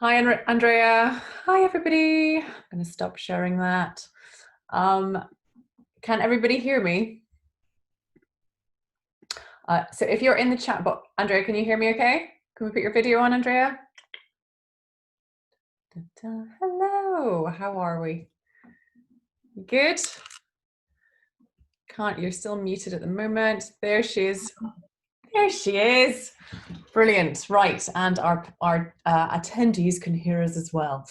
Hi, Andrea. Hi, everybody. I'm going to stop sharing that. Um, can everybody hear me? So if you're in the chat box, Andrea, can you hear me okay? Can we put your video on, Andrea? Hello, how are we? Good? You're still muted at the moment. There she is. There she is. Brilliant, right, and our attendees can hear us as well.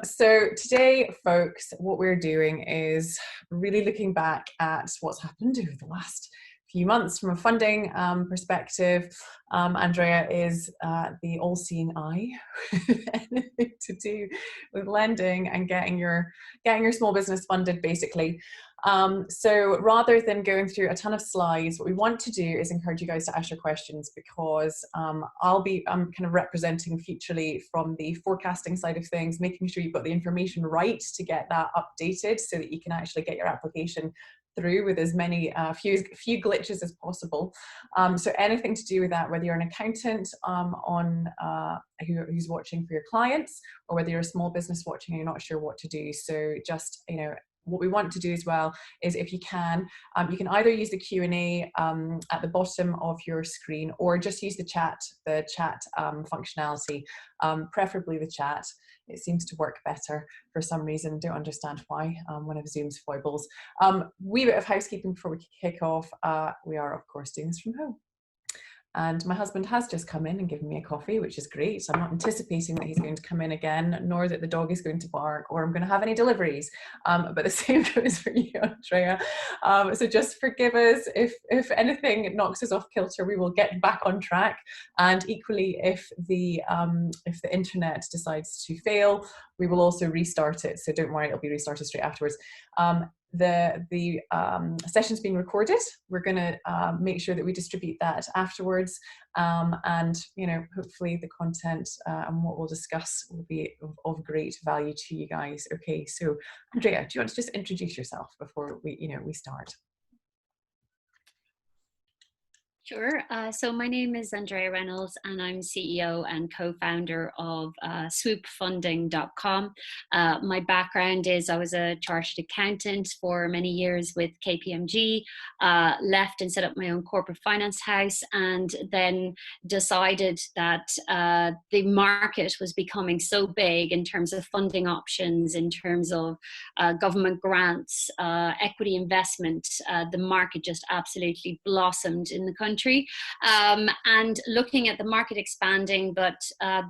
So today, folks, what we're doing is really looking back at what's happened over the last few months from a funding perspective. Andrea is the all-seeing eye with anything to do with lending and getting your small business funded, basically. So rather than going through a ton of slides, what we want to do is encourage you guys to ask your questions, because I'm kind of representing Futrli from the forecasting side of things, making sure you've got the information right to get that updated so that you can actually get your application through with as many few glitches as possible. So anything to do with that, whether you're an accountant who's watching for your clients, or whether you're a small business watching and you're not sure what to do. So just, what we want to do as well is, if you can either use the Q&A at the bottom of your screen, or just use the chat functionality, preferably the chat. It seems to work better for some reason. Don't understand why, one of Zoom's foibles. Wee bit of housekeeping before we kick off. We are, of course, doing this from home. And my husband has just come in and given me a coffee, which is great. So I'm not anticipating that he's going to come in again, nor that the dog is going to bark, or I'm going to have any deliveries. But the same goes for you, Andrea. So just forgive us if anything knocks us off kilter. We will get back on track. And equally, if the internet decides to fail, we will also restart it. So don't worry, it'll be restarted straight afterwards. The session's being recorded. We're going to make sure that we distribute that afterwards, and hopefully the content and what we'll discuss will be of great value to you guys. Okay, so Andrea, do you want to just introduce yourself before we start? Sure. So my name is Andrea Reynolds, and I'm CEO and co-founder of swoopfunding.com. My background is I was a chartered accountant for many years with KPMG, left and set up my own corporate finance house, and then decided that the market was becoming so big in terms of funding options, in terms of government grants, equity investment. The market just absolutely blossomed in the country. And looking at the market expanding, but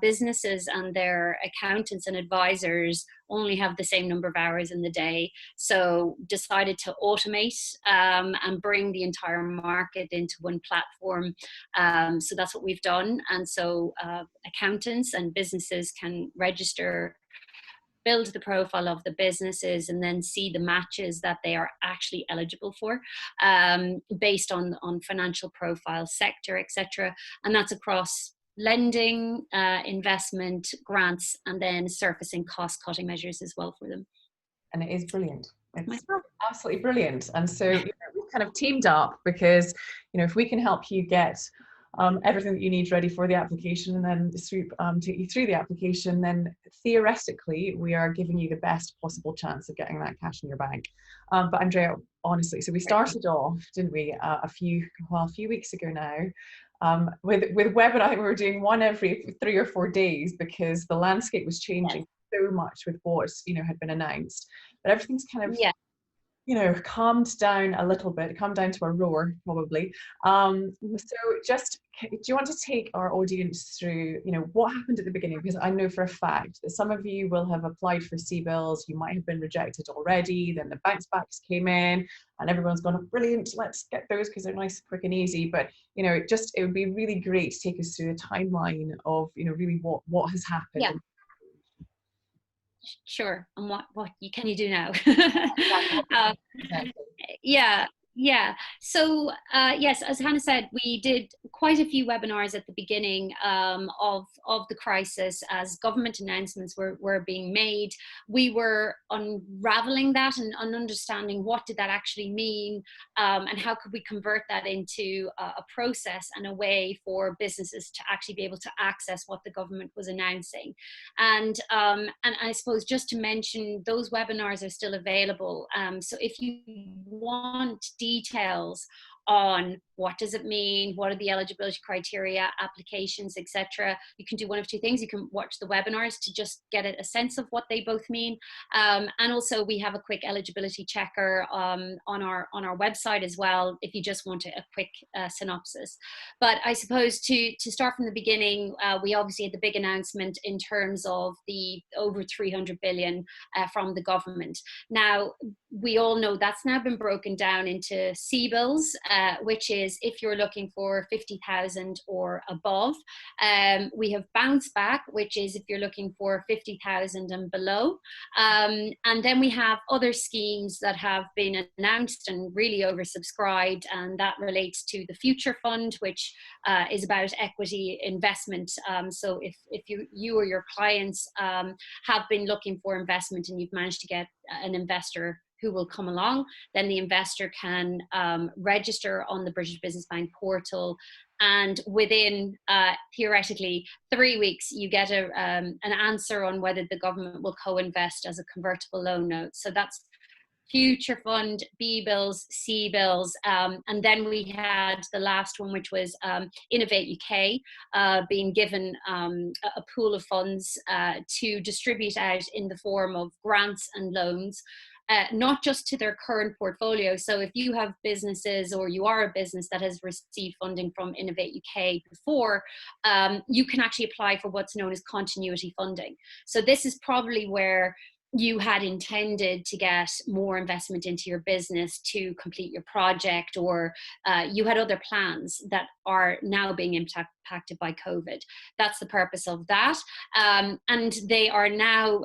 businesses and their accountants and advisors only have the same number of hours in the day. So decided to automate and bring the entire market into one platform. So that's what we've done. And so accountants and businesses can register, build the profile of the businesses, and then see the matches that they are actually eligible for, based on financial profile, sector, etc. And that's across lending, investment, grants, and then surfacing cost-cutting measures as well for them. And it is brilliant. It's absolutely brilliant. And so we've kind of teamed up because, if we can help you get everything that you need ready for the application, and then Swoop take you through the application, then theoretically we are giving you the best possible chance of getting that cash in your bank. But Andrea, honestly, so we started off, didn't we, a few weeks ago now, with webinar. I think we were doing one every 3 or 4 days, because the landscape was changing so much with what had been announced. But everything's kind of calmed down a little bit, calmed down to a roar, probably. So just, do you want to take our audience through, what happened at the beginning? Because I know for a fact that some of you will have applied for CBILS, you might have been rejected already, then the bounce backs came in, and everyone's gone, oh, brilliant, let's get those because they're nice, quick and easy. But, it would be really great to take us through the timeline of, really what has happened. Yeah. Sure. And what can you do now? Yeah. Yeah. So yes, as Hannah said, we did quite a few webinars at the beginning of the crisis as government announcements were being made. We were unraveling that and understanding what did that actually mean, and how could we convert that into a process and a way for businesses to actually be able to access what the government was announcing. And I suppose just to mention, those webinars are still available. So if you want details on what does it mean, what are the eligibility criteria, applications, etc., you can do one of two things. You can watch the webinars to just get a sense of what they both mean, and also we have a quick eligibility checker on our website as well if you just want a quick synopsis. But I suppose to start from the beginning, we obviously had the big announcement in terms of the over 300 billion from the government. Now, we all know that's now been broken down into CBILS, which is if you're looking for 50,000 or above. We have bounce back, which is if you're looking for 50,000 and below. And then we have other schemes that have been announced and really oversubscribed, and that relates to the Future Fund, which is about equity investment. So if you or your clients have been looking for investment and you've managed to get an investor who will come along, then the investor can register on the British Business Bank portal, and within theoretically 3 weeks you get an answer on whether the government will co-invest as a convertible loan note. So that's Future Fund, B-Bills, C-Bills, and then we had the last one, which was Innovate UK, being given a pool of funds to distribute out in the form of grants and loans. Not just to their current portfolio. So if you have businesses or you are a business that has received funding from Innovate UK before, you can actually apply for what's known as continuity funding. So this is probably where you had intended to get more investment into your business to complete your project, or you had other plans that are now being impacted by COVID. That's the purpose of that. And they are now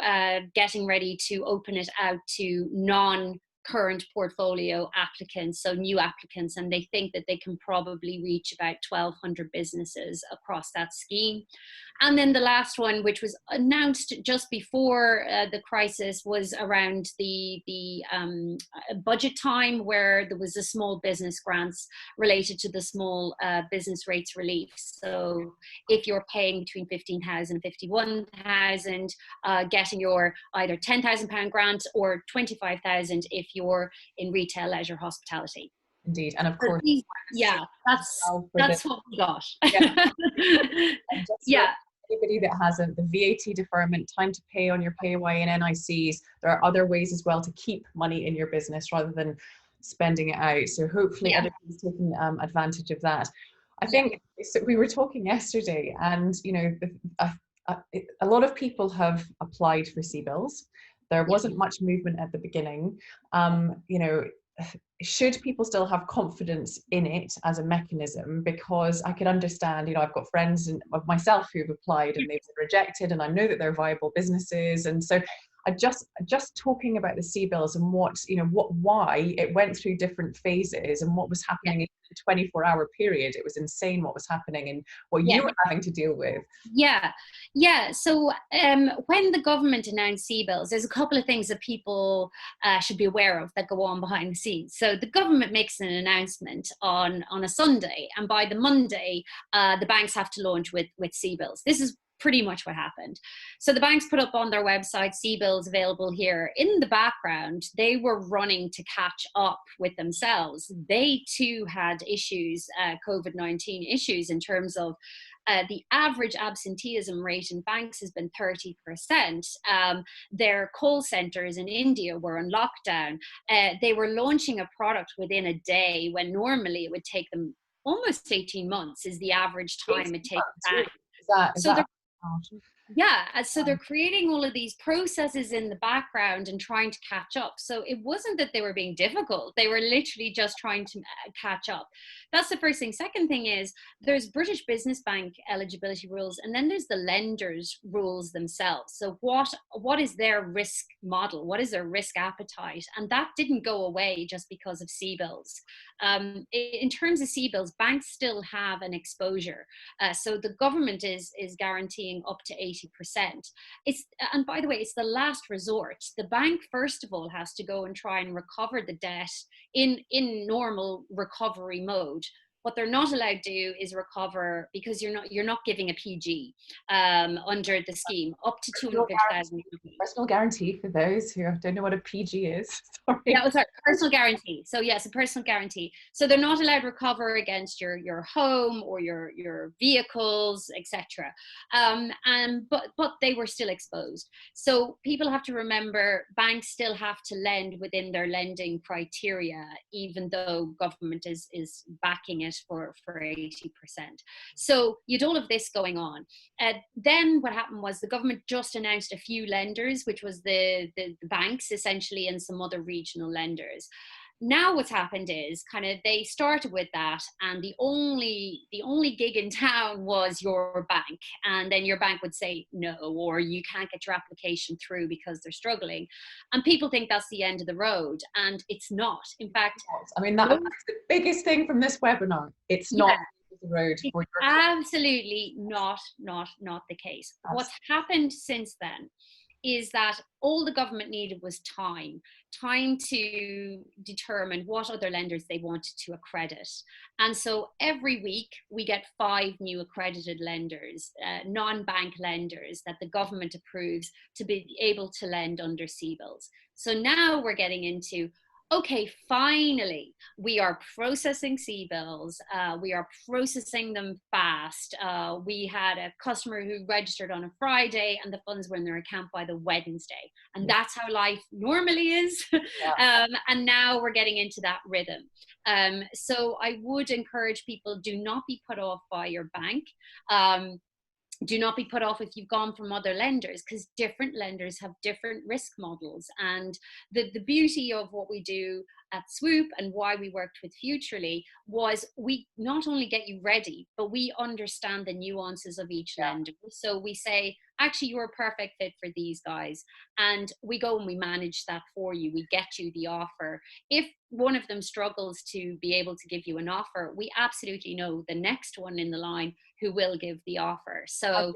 getting ready to open it out to non-current portfolio applicants, so new applicants, and they think that they can probably reach about 1,200 businesses across that scheme. And then the last one, which was announced just before the crisis, was around the budget time, where there was a small business grants related to the small business rates relief. So if you're paying between 15,000 and 51,000, getting your either £10,000 grant or 25,000 if you're in retail, leisure, hospitality. Indeed, and of course, yeah, that's what we got. Yeah. And just Yeah. anybody that hasn't, the VAT deferment, time to pay on your PAYE and NICs, there are other ways as well to keep money in your business rather than spending it out. So hopefully everybody's taking advantage of that. I think so. We were talking yesterday, and you know, a lot of people have applied for CBILS. There wasn't much movement at the beginning. You know, should people still have confidence in it as a mechanism? Because I can understand, you know, I've got friends of myself who've applied and they've been rejected, and I know that they're viable businesses. And so I just talking about the CBILS and what, you know, why it went through different phases and what was happening in a 24-hour period. It was insane what was happening and what you were having to deal with. Yeah. So when the government announced CBILS, there's a couple of things that people should be aware of that go on behind the scenes. So the government makes an announcement on a Sunday, and by the Monday, the banks have to launch with CBILS. This is pretty much what happened. So the banks put up on their website, CBILS available here. In the background, they were running to catch up with themselves. They too had issues, COVID-19 issues, in terms of the average absenteeism rate in banks has been 30%. Their call centers in India were on lockdown. They were launching a product within a day when normally it would take them almost 18 months is the average time it takes. Is that Yeah, so they're creating all of these processes in the background and trying to catch up. So it wasn't that they were being difficult. They were literally just trying to catch up. That's the first thing. Second thing is there's British Business Bank eligibility rules, and then there's the lenders rules themselves. So what is their risk model? What is their risk appetite? And that didn't go away just because of CBILS. In terms of CBILS, banks still have an exposure. So the government is guaranteeing up to 80%. And by the way, it's the last resort. The bank, first of all, has to go and try and recover the debt in normal recovery mode. What they're not allowed to do is recover, because you're not giving a PG under the scheme, up to 250,000. Personal guarantee for those who don't know what a PG is. Sorry. Yeah, sorry, personal guarantee. So yes, a personal guarantee. So they're not allowed to recover against your home or your vehicles, etc. But they were still exposed. So people have to remember, banks still have to lend within their lending criteria, even though government is backing it for 80%. So you had all of this going on. Then what happened was the government just announced a few lenders, which was the banks essentially, and some other regional lenders. Now what's happened is kind of they started with that, and the only gig in town was your bank, and then your bank would say no, or you can't get your application through because they're struggling, and people think that's the end of the road, and it's not. In fact, I mean, that's the biggest thing from this webinar. It's not the road for your absolutely not the case. What's happened since then is that all the government needed was time to determine what other lenders they wanted to accredit. And so every week we get 5 new accredited lenders, non-bank lenders that the government approves to be able to lend under CBILS. So now we're getting into, okay, finally, we are processing CBILS. We are processing them fast. We had a customer who registered on a Friday and the funds were in their account by the Wednesday. And that's how life normally is. Yeah. And now we're getting into that rhythm. So I would encourage people, do not be put off by your bank. Do not be put off if you've gone from other lenders, because different lenders have different risk models. And the beauty of what we do at Swoop and why we worked with Futrli was we not only get you ready, but we understand the nuances of each lender. So we say, actually, you're a perfect fit for these guys. And we go and we manage that for you. We get you the offer. If one of them struggles to be able to give you an offer, we absolutely know the next one in the line who will give the offer. So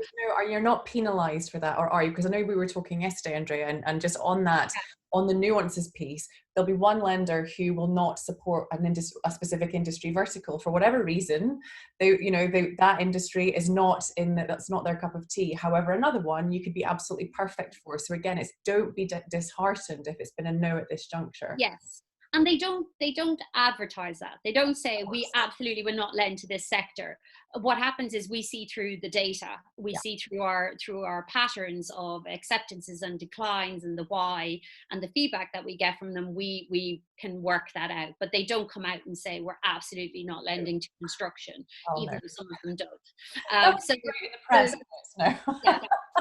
you're not penalized for that, or are you? Because I know we were talking yesterday, Andrea, and just on that, on the nuances piece, there'll be one lender who will not support a specific industry vertical for whatever reason. That industry is not that's not their cup of tea. However, another one you could be absolutely perfect for. So again, it's don't be disheartened if it's been a no at this juncture. Yes. And they don't advertise that. They don't say we absolutely will not lend to this sector. What happens is we see through the data, we see through our patterns of acceptances and declines and the why and the feedback that we get from them. We can work that out, but they don't come out and say we're absolutely not lending to construction, even though some of them don't.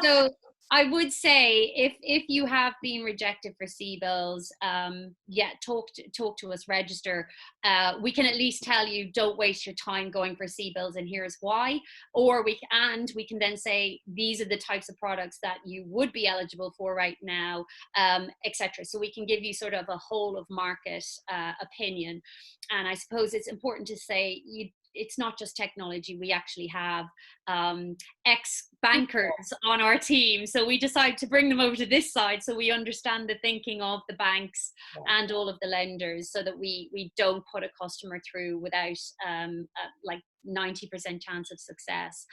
So I would say if you have been rejected for CBILS, talk to us, register. We can at least tell you, don't waste your time going for CBILS, and here's why. Or we can then say, these are the types of products that you would be eligible for right now, etc. So we can give you sort of a whole of market opinion. And I suppose it's important to say it's not just technology. We actually have ex-bankers on our team. So we decided to bring them over to this side so we understand the thinking of the banks and all of the lenders, so that we don't put a customer through without like 90% chance of success.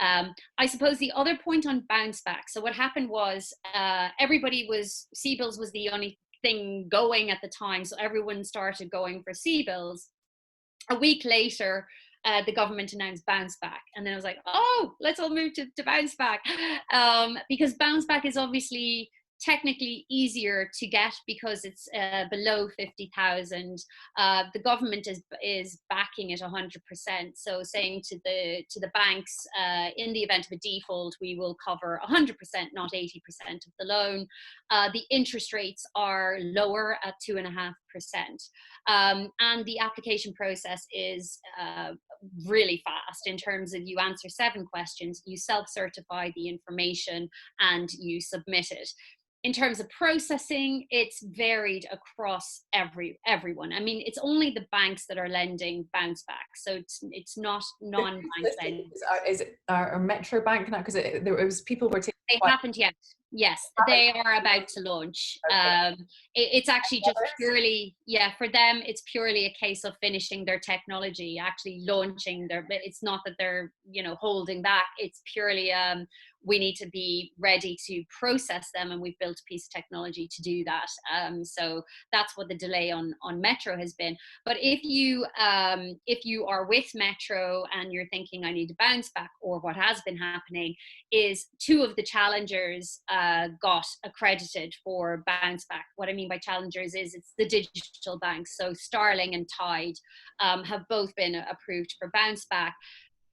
I suppose the other point on bounce back. So what happened was CBILS was the only thing going at the time. So everyone started going for CBILS. A week later, the government announced bounce back, and then I was like, oh, let's all move to bounce back, because bounce back is obviously technically easier to get because it's below 50,000. The government is backing it 100%. So saying to the banks, in the event of a default, we will cover 100%, not 80% of the loan. The interest rates are lower at 2.5%. And the application process is really fast in terms of you answer 7 questions, you self-certify the information, and you submit it. In terms of processing, it's varied across everyone. I mean, it's only the banks that are lending bounce back, so it's not non-bank lending. Is it our Metro Bank now? Because it was people were taking. They haven't yet. Yes, they are about to launch. Okay. It's actually just purely, for them, it's purely a case of finishing their technology, actually launching their. It's not that they're holding back. It's purely we need to be ready to process them, and we've built a piece of technology to do that. So that's what the delay on Metro has been. But if you are with Metro and you're thinking I need to bounce back, or what has been happening is 2 of the challengers got accredited for bounce back. What I mean by challengers is it's the digital banks. So Starling and Tide have both been approved for bounce back.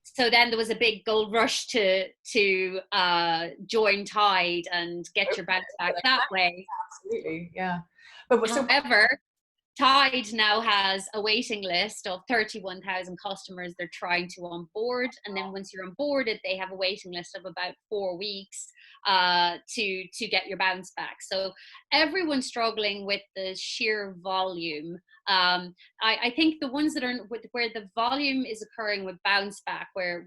So then there was a big gold rush to join Tide and get your bounce back that way. Absolutely, yeah. But however, Tide now has a waiting list of 31,000 customers they're trying to onboard. And then once you're onboarded, they have a waiting list of about 4 weeks to get your bounce back. So everyone's struggling with the sheer volume. I think the ones that are where the volume is occurring with bounce back, where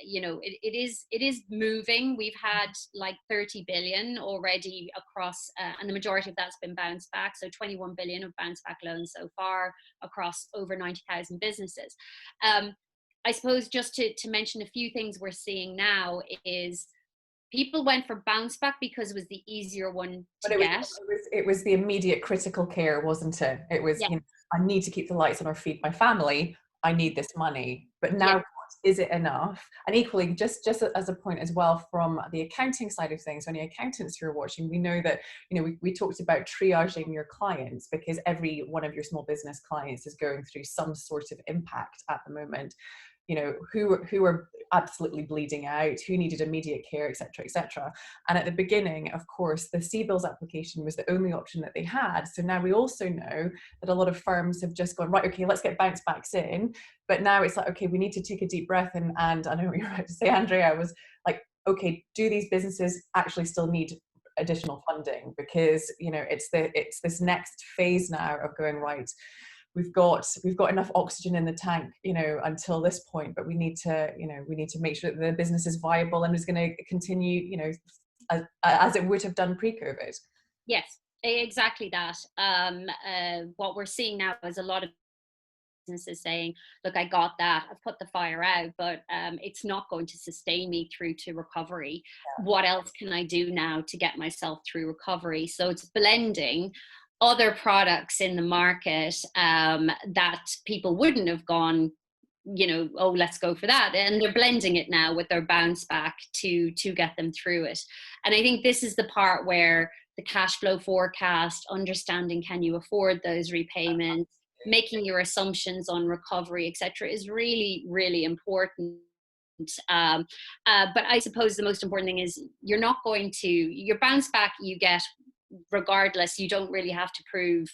it is moving. We've had like 30 billion already across, and the majority of that's been bounced back. So 21 billion of bounce back loans so far across over 90,000 businesses. I suppose just to mention a few things we're seeing now is people went for bounce back because it was the easier one to get. It was the immediate critical care, wasn't it? It was, I need to keep the lights on or feed my family. I need this money. But now, is it enough? And equally, just as a point as well, from the accounting side of things, any accountants who are watching, we know that, we talked about triaging your clients, because every one of your small business clients is going through some sort of impact at the moment. Who are absolutely bleeding out, who needed immediate care, etc., etc. And at the beginning, of course, the CBILS application was the only option that they had. So now we also know that a lot of firms have just gone, right, okay, let's get bounce backs in. But now it's like, okay, we need to take a deep breath. And I know what you're about to say, Andrea. I was like, okay, do these businesses actually still need additional funding? Because it's this next phase now of going, right, we've got enough oxygen in the tank, until this point, but we need to make sure that the business is viable and is going to continue, as it would have done pre-COVID. Yes, exactly that. What we're seeing now is a lot of businesses saying, look, I got that, I've put the fire out, but it's not going to sustain me through to recovery. What else can I do now to get myself through recovery? So it's blending other products in the market that people wouldn't have gone, let's go for that. And they're blending it now with their bounce back to get them through it. And I think this is the part where the cash flow forecast, understanding can you afford those repayments, making your assumptions on recovery, etc., is really, really important. But I suppose the most important thing is you're not going to, your bounce back you get regardless. You don't really have to prove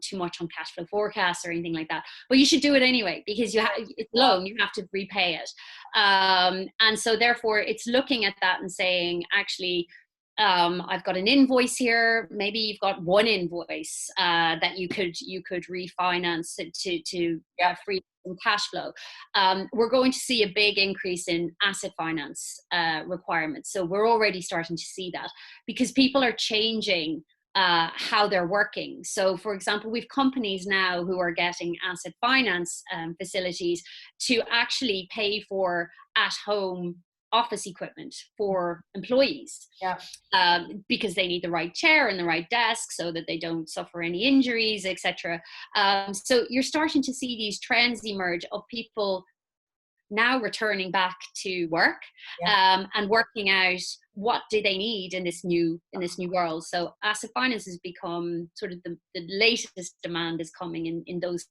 too much on cash flow forecasts or anything like that, but you should do it anyway, because it's a loan, you have to repay it. And so therefore it's looking at that and saying, actually, I've got an invoice here. Maybe you've got one invoice that you could refinance to free some cash flow. We're going to see a big increase in asset finance requirements. So we're already starting to see that, because people are changing how they're working. So for example, we've companies now who are getting asset finance facilities to actually pay for at-home office equipment for employees, because they need the right chair and the right desk so that they don't suffer any injuries, etc. So you're starting to see these trends emerge of people now returning back to work, and working out what do they need in this new world. So asset finance has become sort of the latest demand is coming in those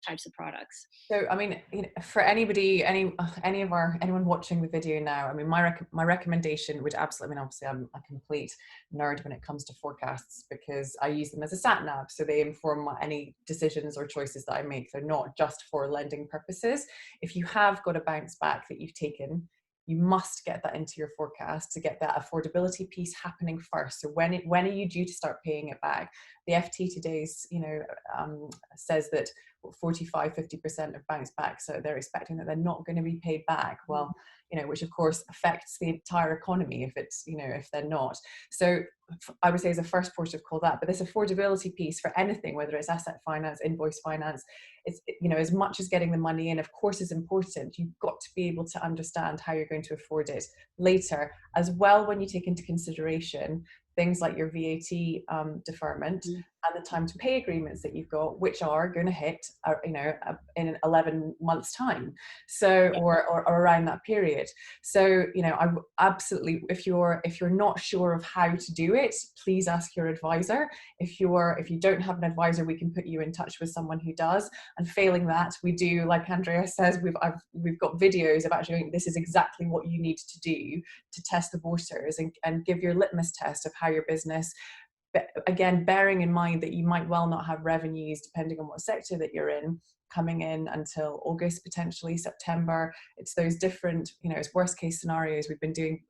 types of products. So, I mean, for anybody, anyone watching the video now, I mean, my recommendation would absolutely, I mean, obviously I'm a complete nerd when it comes to forecasts because I use them as a sat nav. So they inform any decisions or choices that I make. They're not just for lending purposes. If you have got a bounce back that you've taken, you must get that into your forecast to get that affordability piece happening first. So when are you due to start paying it back? The FT today's, says that 45-50% of bounce back, so they're expecting that they're not going to be paid back. Well, which of course affects the entire economy if it's, if they're not. So I would say is a first port of call that, but this affordability piece for anything, whether it's asset finance, invoice finance, it's, as much as getting the money in, of course, is important. You've got to be able to understand how you're going to afford it later as well, when you take into consideration things like your VAT deferment and the time to pay agreements that you've got, which are going to hit, in 11 months time. So, or around that period. So, I absolutely, if you're not sure of how to do it, please ask your advisor. If you don't have an advisor, we can put you in touch with someone who does. And failing that, we do, like Andrea says, we've got videos of actually, this is exactly what you need to do to test the waters and give your litmus test of how your business, again, bearing in mind that you might well not have revenues, depending on what sector that you're in, coming in until August, potentially September. It's those different, it's worst case scenarios. We've been doing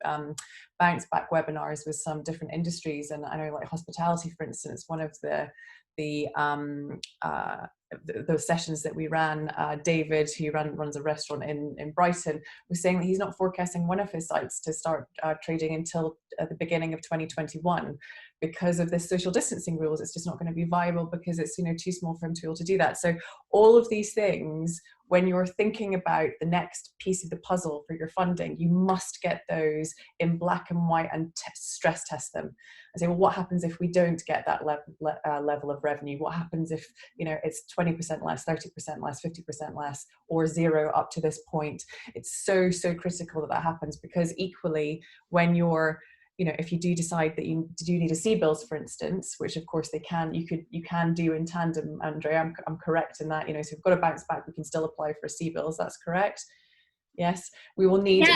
bounce back webinars with some different industries, and I know, like hospitality, for instance, one of those sessions that we ran, David, who runs a restaurant in Brighton, was saying that he's not forecasting one of his sites to start trading until the beginning of 2021 because of the social distancing rules. It's just not going to be viable because it's too small for him to be able to do that. So all of these things, when you're thinking about the next piece of the puzzle for your funding, you must get those in black and white and stress test them and say, well, what happens if we don't get that level of revenue? What happens if it's 20% less, 30% less, 50% less, or zero up to this point? It's so critical that happens, because equally, when you're, if you do decide that you do need a CBILS, for instance, which of course you can do in tandem, Andrea, I'm correct in that, so if we've got a bounce back, we can still apply for a CBILS, that's correct? Yes, we will need,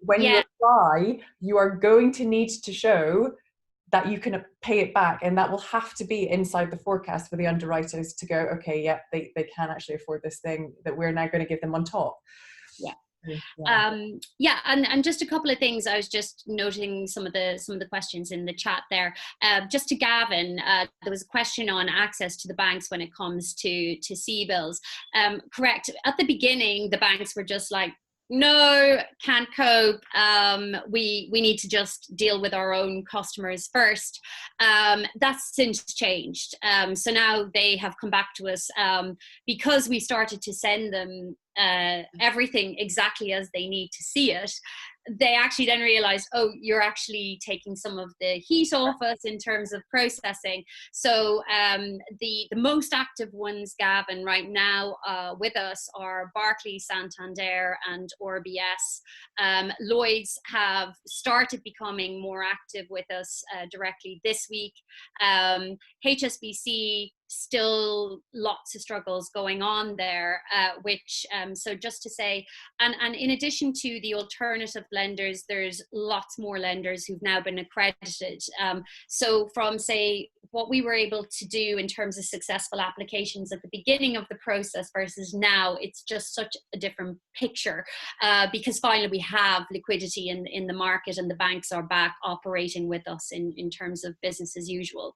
when you apply, you are going to need to show that you can pay it back, and that will have to be inside the forecast for the underwriters to go, okay, yeah, they can actually afford this thing that we're now going to give them on top. And just a couple of things. I was just noting some of the questions in the chat there. Just to Gavin, there was a question on access to the banks when it comes to CBILS. Correct. At the beginning, the banks were just like, no, can't cope. We need to just deal with our own customers first. That's since changed. So now they have come back to us because we started to send them everything exactly as they need to see it. They actually then realized, oh, you're actually taking some of the heat off us in terms of processing. So the most active ones, Gavin, right now with us are Barclays, Santander and RBS. Lloyds have started becoming more active with us directly this week. HSBC, still lots of struggles going on there, which so just to say, and in addition to the alternative lenders, there's lots more lenders who've now been accredited. So from, say, what we were able to do in terms of successful applications at the beginning of the process versus now, it's just such a different picture, because finally we have liquidity in the market and the banks are back operating with us in terms of business as usual.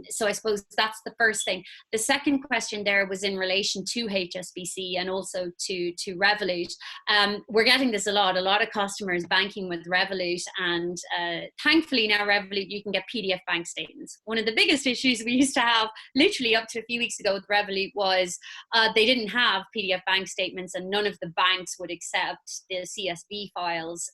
So I suppose that's the first thing. The second question there was in relation to HSBC and also to Revolut. We're getting this a lot of customers banking with Revolut, and thankfully now Revolut, you can get PDF bank statements. One of the biggest issues we used to have literally up to a few weeks ago with Revolut was they didn't have PDF bank statements, and none of the banks would accept the CSV files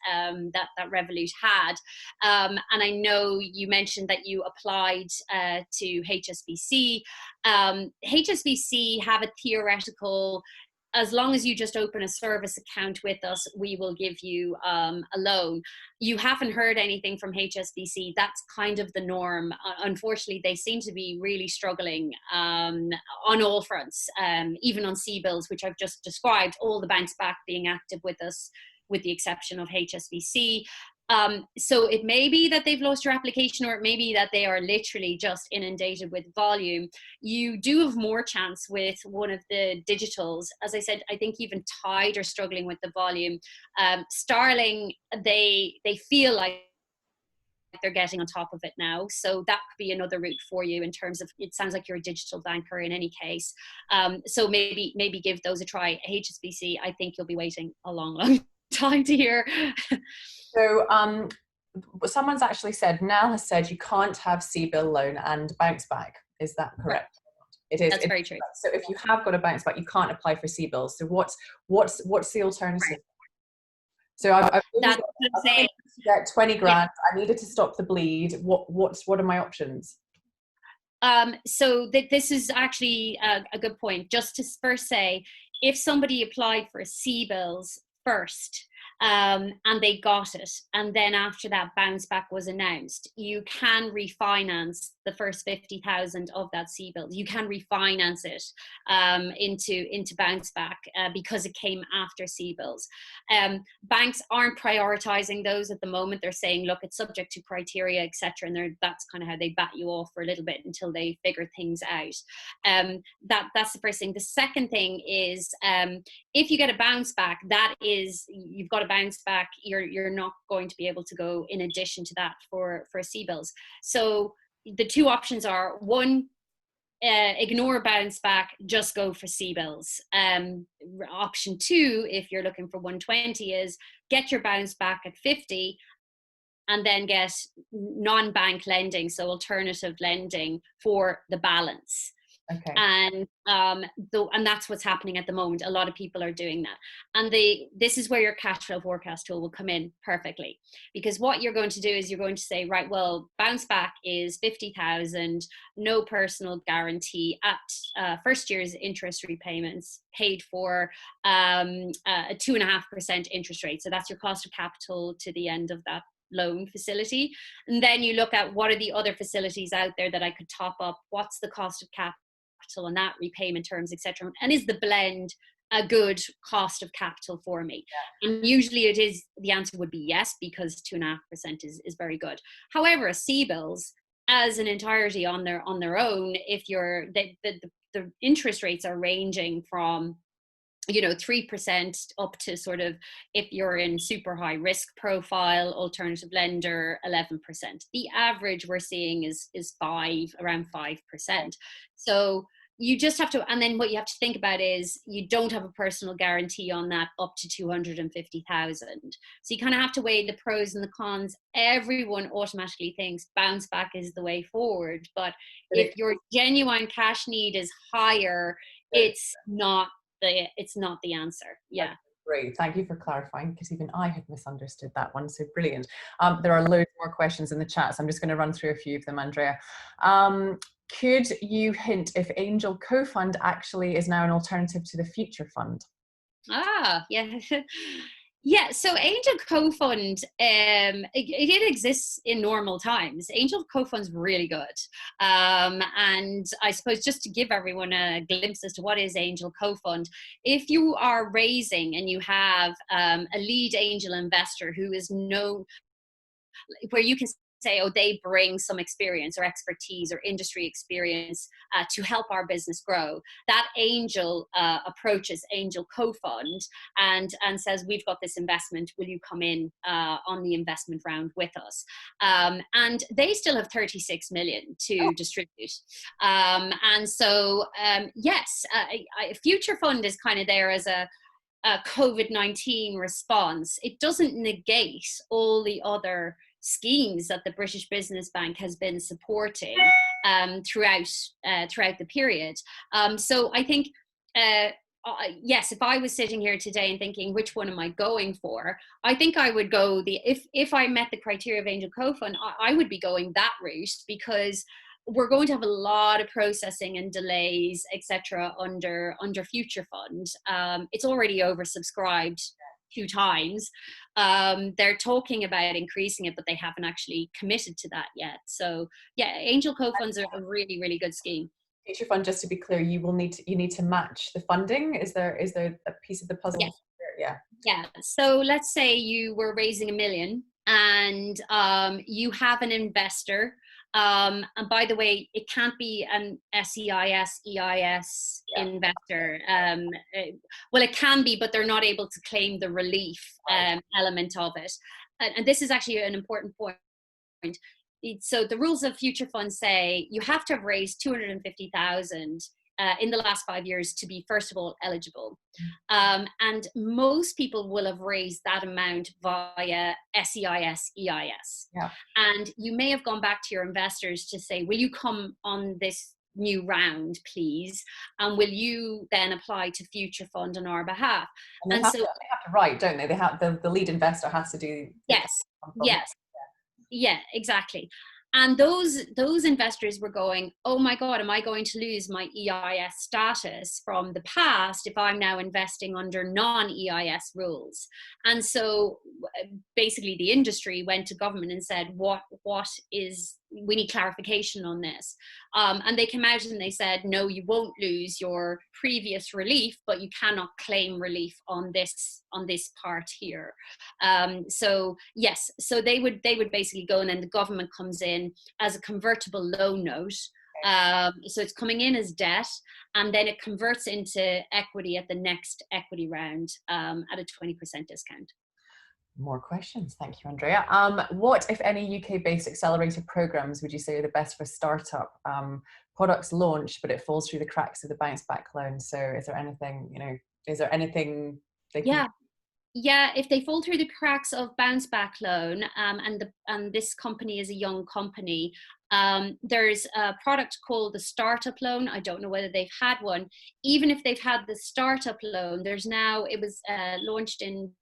that Revolut had. And I know you mentioned that you applied to HSBC. HSBC have a theoretical as long as you just open a service account with us, we will give you a loan. You haven't heard anything from HSBC. That's kind of the norm. Unfortunately, they seem to be really struggling on all fronts, even on CBILS, which I've just described, all the banks back being active with us, with the exception of HSBC. So it may be that they've lost your application, or it may be that they are literally just inundated with volume. You do have more chance with one of the digitals. As I said, I think even Tide are struggling with the volume. Starling, they feel like they're getting on top of it now. So that could be another route for you in terms of, it sounds like you're a digital banker in any case. So maybe give those a try. HSBC, I think you'll be waiting a long time to hear. So someone's actually said, Nell has said you can't have CBIL loan and bounce back. Is that correct? It is. That's very true. So if you have got a bounce back, you can't apply for CBILS. So what's the alternative? Right. So I've That's to get 20 grand. Yeah. I needed to stop the bleed. What are my options? So this is actually a good point. Just to first say, if somebody applied for CBILS first, and they got it, and then after that bounce back was announced, you can refinance the first 50,000 of that CBILS. You can refinance it into bounce back because it came after CBILS. Banks aren't prioritizing those at the moment. They're saying, look, it's subject to criteria, etc. And that's kind of how they bat you off for a little bit until they figure things out. That's the first thing. The second thing is, if you get a bounce back, that is, you've got a bounce back, you're not going to be able to go in addition to that for CBILS. So the two options are, one, ignore bounce back, just go for CBILS. Option two, if you're looking for 120, is get your bounce back at 50 and then get non-bank lending, so alternative lending for the balance. Okay. And that's what's happening at the moment. A lot of people are doing that. And this is where your cash flow forecast tool will come in perfectly. Because what you're going to do is you're going to say, right, well, bounce back is 50,000, no personal guarantee at first year's interest repayments, paid for a 2.5% interest rate. So that's your cost of capital to the end of that loan facility. And then you look at, what are the other facilities out there that I could top up? What's the cost of capital on that, repayment terms, etc. And is the blend a good cost of capital for me? Yeah. And usually it is, the answer would be yes, because 2.5% is very good. However, CBILS as an entirety on their own, if you're the interest rates are ranging from 3% up to sort of, if you're in super high risk profile, alternative lender, 11%. The average we're seeing is around 5%. So you just have to, and then what you have to think about is you don't have a personal guarantee on that up to 250,000. So you kind of have to weigh the pros and the cons. Everyone automatically thinks bounce back is the way forward, but if your genuine cash need is higher, it's not the answer. Yeah. Great, thank you for clarifying, because even I had misunderstood that one, so brilliant. There are loads more questions in the chat, so I'm just going to run through a few of them, Andrea. Could you hint if Angel Co-Fund actually is now an alternative to the Future Fund? Yeah. Yeah, so Angel Co-Fund, it exists in normal times. Angel Co-Fund's really good. And I suppose just to give everyone a glimpse as to what is Angel Co-Fund, if you are raising and you have a lead angel investor who is known, where you can say, oh, they bring some experience or expertise or industry experience to help our business grow. That angel approaches Angel Co-Fund and says, we've got this investment, will you come in on the investment round with us? And they still have 36 million to distribute. And so, yes, Future Fund is kind of there as a COVID-19 response. It doesn't negate all the other schemes that the British Business Bank has been supporting throughout the period. So I think, yes, if I was sitting here today and thinking, which one am I going for? I think I would go if I met the criteria of Angel Co-Fund, I would be going that route, because we're going to have a lot of processing and delays, etc., under Future Fund. It's already oversubscribed 2 times. They're talking about increasing it, but they haven't actually committed to that yet. So yeah, angel co-funds are a really, really good scheme. Future Fund, just to be clear, you need to match the funding. Is there a piece of the puzzle? Yeah. Yeah. Yeah. So let's say you were raising 1 million and you have an investor. And by the way, it can't be an SEIS, EIS investor. Well, it can be, but they're not able to claim the relief element of it. And this is actually an important point. So the rules of Future Fund say you have to have raised 250,000 in the last 5 years to be, first of all, eligible. And most people will have raised that amount via SEIS, EIS. Yeah. And you may have gone back to your investors to say, will you come on this new round, please? And will you then apply to Future Fund on our behalf? And they have to write, don't they? They have the lead investor has to do. Yes. Yes. Yeah, exactly. And those investors were going, oh my God, am I going to lose my EIS status from the past if I'm now investing under non-EIS rules? And so basically the industry went to government and said, we need clarification on this. And they came out and they said, no, you won't lose your previous relief, but you cannot claim relief on this part here. So yes, so they would basically go, and then the government comes in as a convertible loan note. So it's coming in as debt, and then it converts into equity at the next equity round at a 20% discount. More questions. Thank you, Andrea. What, if any, UK-based accelerator programs would you say are the best for startup products launch, but it falls through the cracks of the bounce back loan? So is there anything, they can... Yeah, if they fall through the cracks of bounce back loan, and this company is a young company, there's a product called the startup loan. I don't know whether they've had one. Even if they've had the startup loan, it was launched in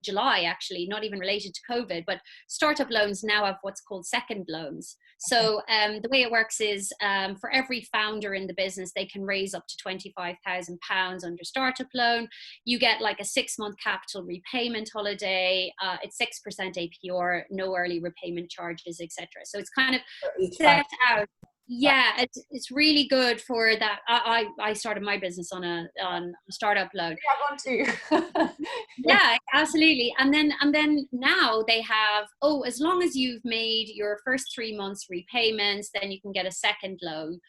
July, actually, not even related to COVID, but startup loans now have what's called second loans. So the way it works is for every founder in the business, they can raise up to £25,000 under startup loan. You get like a 6-month capital repayment holiday. It's 6% APR, no early repayment charges, etc. So it's kind of set out. Yeah, it's really good for that. I started my business on a startup loan. Yeah, I want to. Yeah, absolutely. And then now they have, as long as you've made your first 3 months repayments, then you can get a second loan.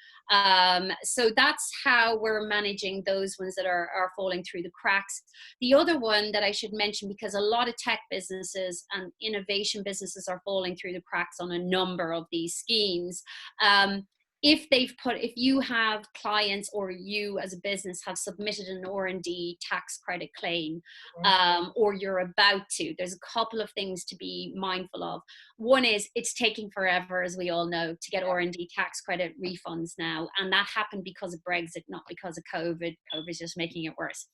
So that's how we're managing those ones that are falling through the cracks. The other one that I should mention, because a lot of tech businesses and innovation businesses are falling through the cracks on a number of these schemes. If you have clients, or you as a business have submitted an R&D tax credit claim, or you're about to, there's a couple of things to be mindful of. One is it's taking forever, as we all know, to get R&D tax credit refunds now. And that happened because of Brexit, not because of COVID. COVID is just making it worse.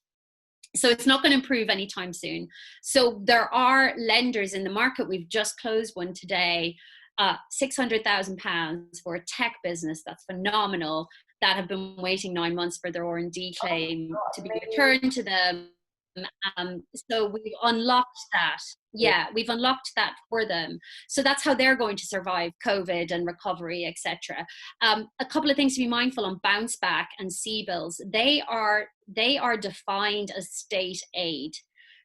So it's not going to improve anytime soon. So there are lenders in the market. We've just closed one today, £600,000 for a tech business. That's phenomenal. That have been waiting 9 months for their R&D claim to be returned to them. So we've unlocked that. Yeah, we've unlocked that for them. So that's how they're going to survive COVID and recovery, etc. A couple of things to be mindful on bounce back and CBILS. They are defined as state aid.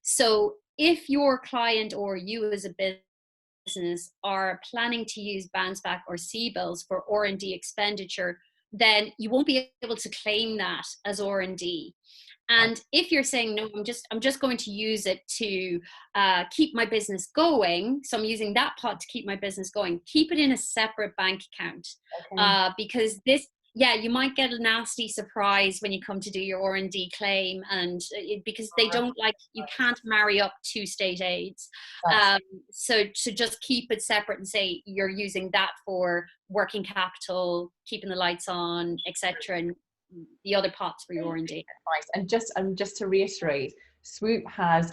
So if your client or you as a business are planning to use bounce back or CBILS for R&D expenditure, then you won't be able to claim that as R&D. And if you're saying, no, I'm just going to use it to keep my business going, so I'm using that pot to keep my business going, keep it in a separate bank account. Because you might get a nasty surprise when you come to do your R&D claim, and because they don't you can't marry up 2 state aids. So to just keep it separate and say you're using that for working capital, keeping the lights on, etc., and the other pots for your R&D. And just to reiterate, Swoop has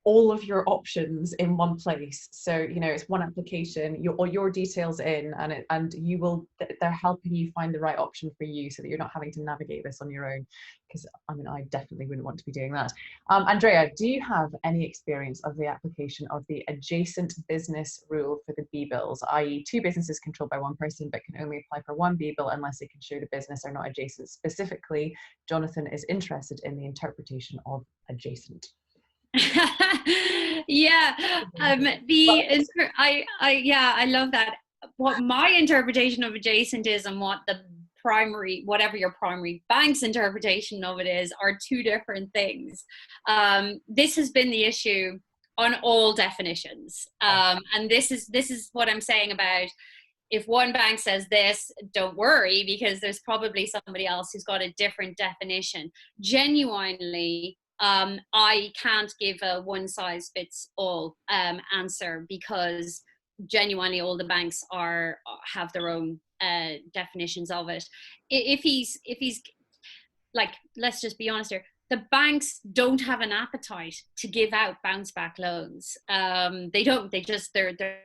all of your options in one place. So, you know, it's one application, all your details in, and you will, they're helping you find the right option for you so that you're not having to navigate this on your own. Because I mean, I definitely wouldn't want to be doing that. Andrea, do you have any experience of the application of the adjacent business rule for the BBILS, i.e. two businesses controlled by one person but can only apply for one BBIL unless they can show the business are not adjacent? Specifically, Jonathan is interested in the interpretation of adjacent. Yeah, I love that. What my interpretation of adjacent is and what the primary, whatever your primary bank's interpretation of it is, are two different things. This has been the issue on all definitions, and this is what I'm saying about. If one bank says this, don't worry, because there's probably somebody else who's got a different definition. Genuinely, I can't give a one size fits all answer, because genuinely all the banks have their own definitions of it. If he's like, let's just be honest here, the banks don't have an appetite to give out bounce back loans. They don't. They're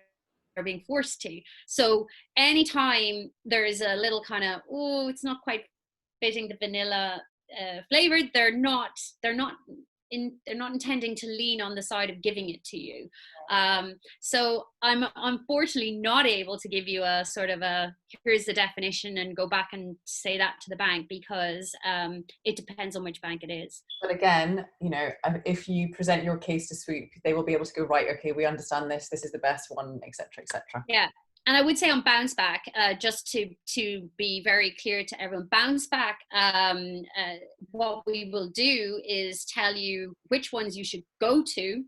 being forced to. So anytime there is a little kind of, oh, it's not quite fitting the vanilla flavor, they're not intending to lean on the side of giving it to you. So I'm unfortunately not able to give you a sort of a, here's the definition and go back and say that to the bank, because it depends on which bank it is. But again, you know, if you present your case to Swoop, they will be able to go, right, okay, we understand this is the best one, etc., etc. Yeah. And I would say on bounce back, just to be very clear to everyone, bounce back, what we will do is tell you which ones you should go to.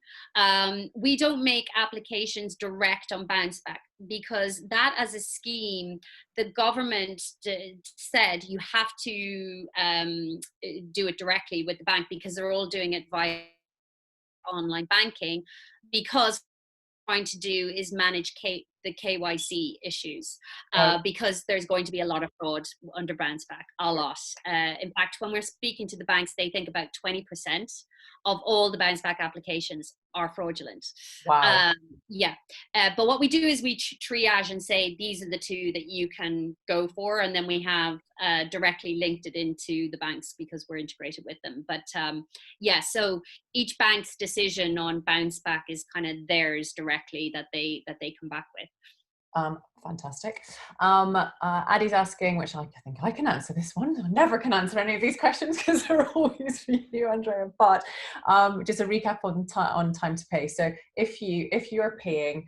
We don't make applications direct on bounce back, because that as a scheme, the government said you have to do it directly with the bank, because they're all doing it via online banking, because trying to do is manage the KYC issues, because there's going to be a lot of fraud under bounce back, a lot. In fact, when we're speaking to the banks, they think about 20% of all the bounce back applications are fraudulent. Wow. Yeah. But what we do is we triage and say, these are the two that you can go for. And then we have directly linked it into the banks because we're integrated with them. But yeah, so each bank's decision on bounce back is kind of theirs directly that they come back with. Fantastic. Addie's asking, which I think I can answer this one. I never can answer any of these questions because they're always for you, Andrea. But just a recap on time to pay. So if you are paying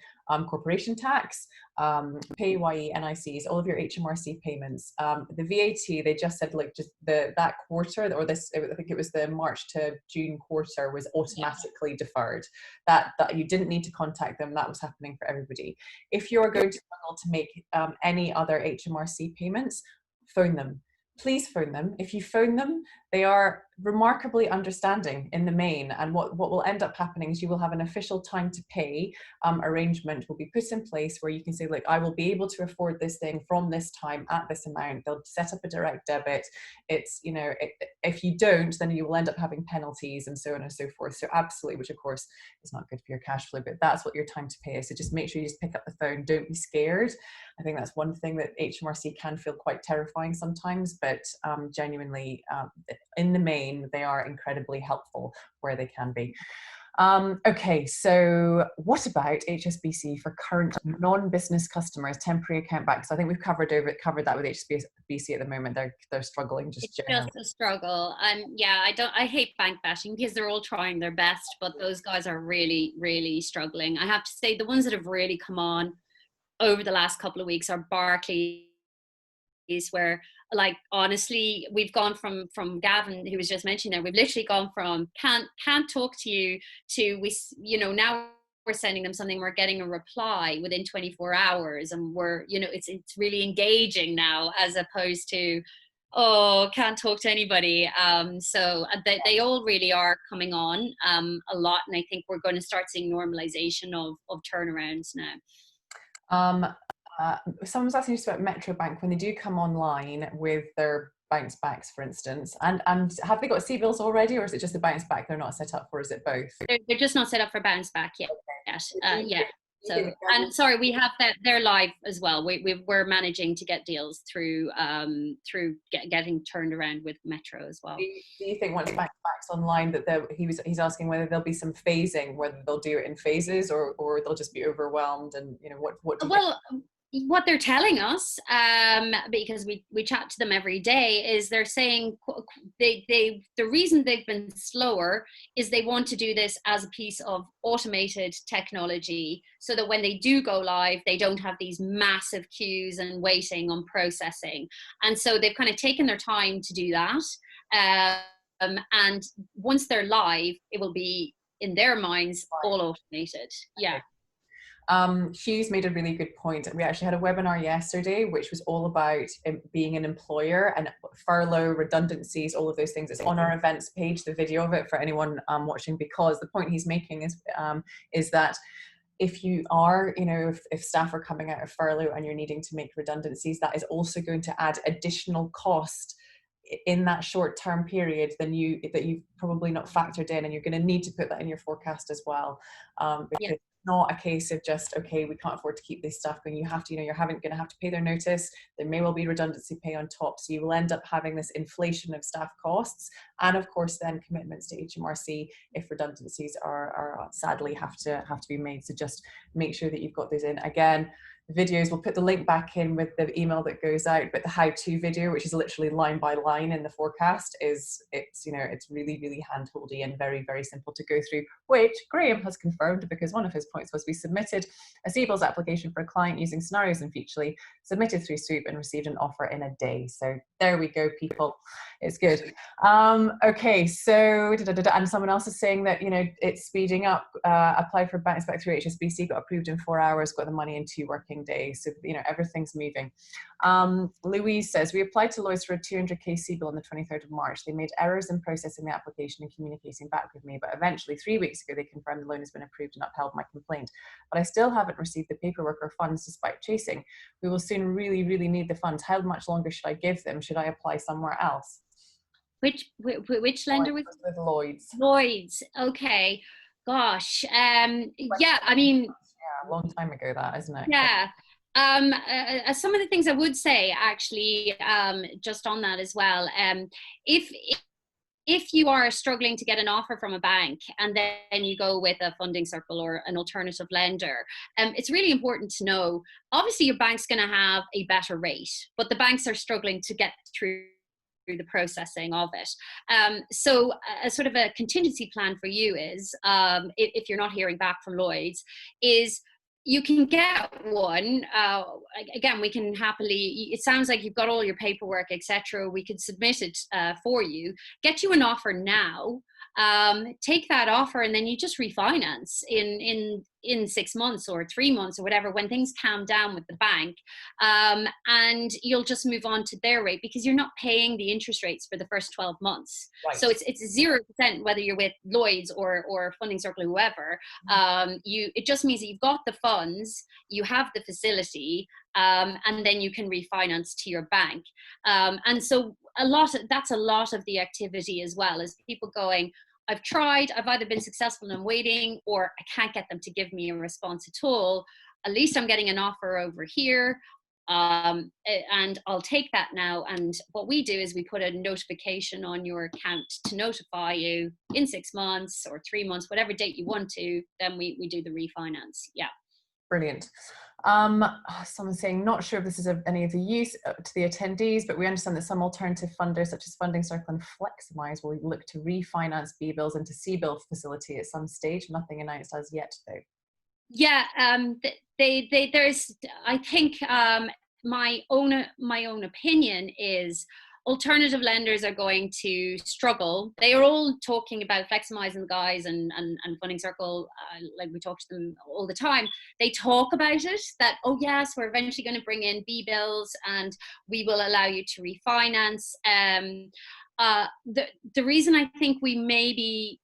corporation tax, PAYE, NICs, all of your HMRC payments, the VAT, they just said like just that quarter, or this, I think it was the March to June quarter, was automatically deferred. That you didn't need to contact them. That was happening for everybody. If you're going to struggle to make any other HMRC payments, phone them. Please phone them. If you phone them, they are remarkably understanding in the main, and what will end up happening is you will have an official time to pay arrangement will be put in place where you can say, like, I will be able to afford this thing from this time at this amount. They'll set up a direct debit. It's, you know, if you don't, then you will end up having penalties and so on and so forth. So absolutely, which of course is not good for your cash flow, but that's what your time to pay is. So just make sure you just pick up the phone. Don't be scared. I think that's one thing that HMRC can feel quite terrifying sometimes, but genuinely, in the main, they are incredibly helpful where they can be. Okay, so what about HSBC for current non-business customers, temporary account backs? I think we've covered that with HSBC at the moment. They're struggling just generally. It's just a struggle. Yeah, I hate bank bashing because they're all trying their best, but those guys are really, really struggling. I have to say the ones that have really come on over the last couple of weeks are Barclays, where, like, honestly, we've gone from Gavin, who was just mentioned there, we've literally gone from can't talk to you to, we, you know, now we're sending them something, we're getting a reply within 24 hours, and we're, you know, it's really engaging now, as opposed to, oh, can't talk to anybody. So they all really are coming on a lot, and I think we're going to start seeing normalization of turnarounds now. Someone's asking just about Metro Bank, when they do come online with their bounce backs, for instance? And have they got CBILS already, or is it just the bounce back they're not set up for? Is it both? They're just not set up for bounce back yet. Okay. Yeah. So, and sorry, we have that, they're live as well. We're managing to get deals through getting turned around with Metro as well. Do you think once back's online that he's asking whether there'll be some phasing, whether they'll do it in phases or they'll just be overwhelmed, and what do you think? What they're telling us, because we chat to them every day, is they're saying the reason they've been slower is they want to do this as a piece of automated technology, so that when they do go live, they don't have these massive queues and waiting on processing. And so they've kind of taken their time to do that. And once they're live, it will be, in their minds, all automated. Yeah. Hugh's made a really good point. We actually had a webinar yesterday, which was all about being an employer and furlough, redundancies, all of those things. It's on our events page, the video of it, for anyone watching, because the point he's making is that if you are, if staff are coming out of furlough and you're needing to make redundancies, that is also going to add additional cost in that short-term period that you've probably not factored in, and you're going to need to put that in your forecast as well, because it's not a case of just, okay, we can't afford to keep this stuff going. You have to, you're going to have to pay their notice. There may well be redundancy pay on top, so you will end up having this inflation of staff costs, and of course then commitments to HMRC if redundancies are sadly have to be made. So just make sure that you've got those in. Again, videos, we'll put the link back in with the email that goes out, but the how-to video, which is literally line by line in the forecast, it's really, really hand-holdy and very, very simple to go through, which Graham has confirmed, because one of his points was we submitted a CBILS application for a client using scenarios in Futrli, submitted through Swoop, and received an offer in a day. So there we go, people. It's good. Okay, so and someone else is saying that it's speeding up. Applied for bounce back through HSBC, got approved in 4 hours, got the money in 2 working days. So everything's moving. Louise says, we applied to Lloyds for a 200k CBIL on the 23rd of March. They made errors in processing the application and communicating back with me, but eventually 3 weeks ago they confirmed the loan has been approved and upheld my complaint. But I still haven't received the paperwork or funds despite chasing. We will soon really, really need the funds. How much longer should I give them? Should I apply somewhere else? Which lender was with Lloyds? Lloyds. Okay. Gosh. Yeah. I mean. Yeah, a long time ago, that, isn't it? Yeah. Some of the things I would say, actually, just on that as well. If you are struggling to get an offer from a bank and then you go with a funding circle or an alternative lender, it's really important to know, obviously your bank's going to have a better rate, but the banks are struggling to get through the processing of it. So a sort of a contingency plan for you is, if you're not hearing back from Lloyds, is you can get one. Again, we can happily, it sounds like you've got all your paperwork, etc. We could submit it for you, get you an offer now, take that offer, and then you just refinance in 6 months or 3 months or whatever, when things calm down with the bank, and you'll just move on to their rate, because you're not paying the interest rates for the first 12 months. Right. So it's 0% whether you're with Lloyds or Funding Circle or whoever. It just means that you've got the funds, you have the facility, and then you can refinance to your bank. And so that's a lot of the activity as well, is people going, I've tried, I've either been successful in waiting, or I can't get them to give me a response at all. At least I'm getting an offer over here, and I'll take that now. And what we do is we put a notification on your account to notify you in 6 months or 3 months, whatever date you want to, then we do the refinance. Yeah. Brilliant. Someone's saying, not sure if this is of any of the use to the attendees, but we understand that some alternative funders such as Funding Circle and Fleximize will look to refinance BBILS into CBILS facility at some stage. Nothing announced as yet, though. Yeah, there's, I think, my own opinion is alternative lenders are going to struggle. They are all talking about Fleximize and the guys and Funding Circle, like we talk to them all the time. They talk about it, that, oh yes, we're eventually going to bring in BBILS and we will allow you to refinance. The reason I think we may be